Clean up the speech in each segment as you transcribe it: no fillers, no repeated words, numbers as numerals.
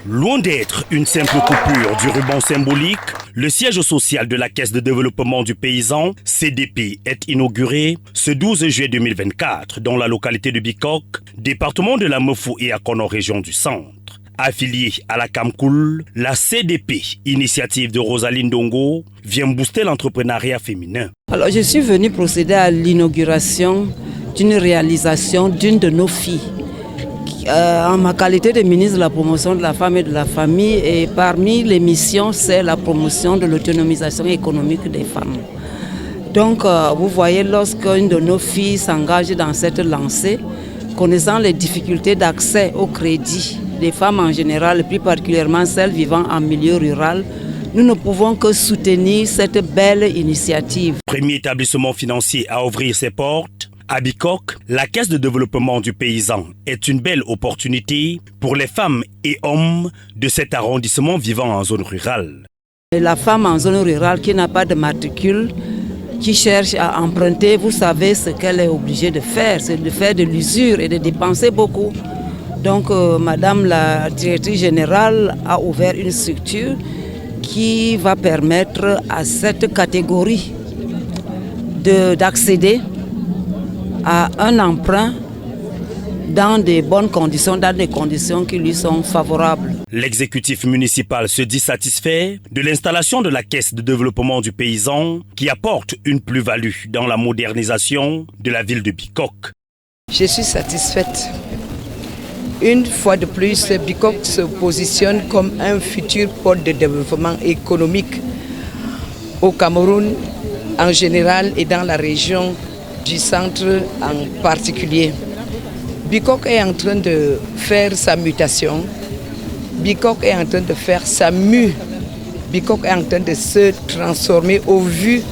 Loin d'être une simple coupure du ruban symbolique, le siège social de la Caisse de développement du paysan, CDP, est inauguré ce 12 juillet 2024 dans la localité de Bikok, département de la Mefou et à Kono, région du Centre. Affiliée à la Kamkoul, la CDP, initiative de Rosaline Dongo, vient booster l'entrepreneuriat féminin. Alors je suis venue procéder à l'inauguration d'une réalisation d'une de nos filles. En ma qualité de ministre de la promotion de la femme et de la famille, et parmi les missions, c'est la promotion de l'autonomisation économique des femmes. Donc, vous voyez, lorsqu'une de nos filles s'engage dans cette lancée, connaissant les difficultés d'accès au crédit des femmes en général, et plus particulièrement celles vivant en milieu rural, nous ne pouvons que soutenir cette belle initiative. Premier établissement financier à ouvrir ses portes, à Bikok, la Caisse de développement du paysan est une belle opportunité pour les femmes et hommes de cet arrondissement vivant en zone rurale. La femme en zone rurale qui n'a pas de matricule, qui cherche à emprunter, vous savez ce qu'elle est obligée de faire, c'est de faire de l'usure et de dépenser beaucoup. Donc Madame la directrice générale a ouvert une structure qui va permettre à cette catégorie d'accéder à un emprunt dans de bonnes conditions, dans des conditions qui lui sont favorables. L'exécutif municipal se dit satisfait de l'installation de la Caisse de développement du paysan qui apporte une plus-value dans la modernisation de la ville de Bikok. Je suis satisfaite. Une fois de plus, Bikok se positionne comme un futur pôle de développement économique au Cameroun en général et dans la région du centre en particulier. Bikok est en train de faire sa mutation. Bikok est en train de faire sa mue. Bikok est en train de se transformer au vu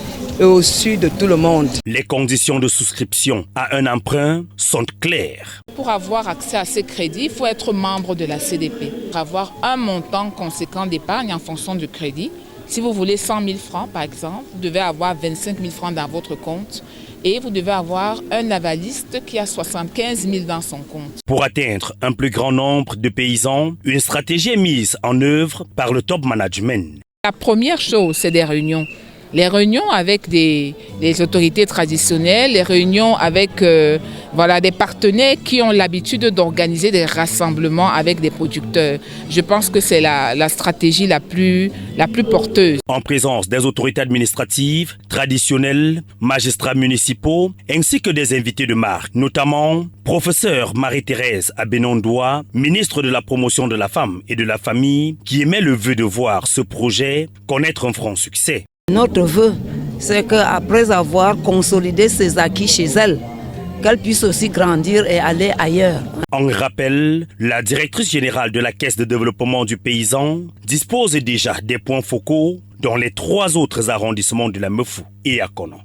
et au su de tout le monde. Les conditions de souscription à un emprunt sont claires. Pour avoir accès à ces crédits, il faut être membre de la CDP. Pour avoir un montant conséquent d'épargne en fonction du crédit, si vous voulez 100 000 francs par exemple, vous devez avoir 25 000 francs dans votre compte. Et vous devez avoir un avaliste qui a 75 000 dans son compte. Pour atteindre un plus grand nombre de paysans, une stratégie est mise en œuvre par le top management. La première chose, c'est des réunions. Les réunions avec des autorités traditionnelles, les réunions avec des partenaires qui ont l'habitude d'organiser des rassemblements avec des producteurs. Je pense que c'est la stratégie la plus porteuse. En présence des autorités administratives, traditionnelles, magistrats municipaux, ainsi que des invités de marque, notamment professeur Marie-Thérèse Abenondoa, ministre de la promotion de la femme et de la famille, qui émet le vœu de voir ce projet connaître un franc succès. Notre vœu, c'est qu'après avoir consolidé ses acquis chez elle, qu'elle puisse aussi grandir et aller ailleurs. En rappel, la directrice générale de la Caisse de développement du paysan dispose déjà des points focaux dans les 3 autres arrondissements de la Mefou et à Kono.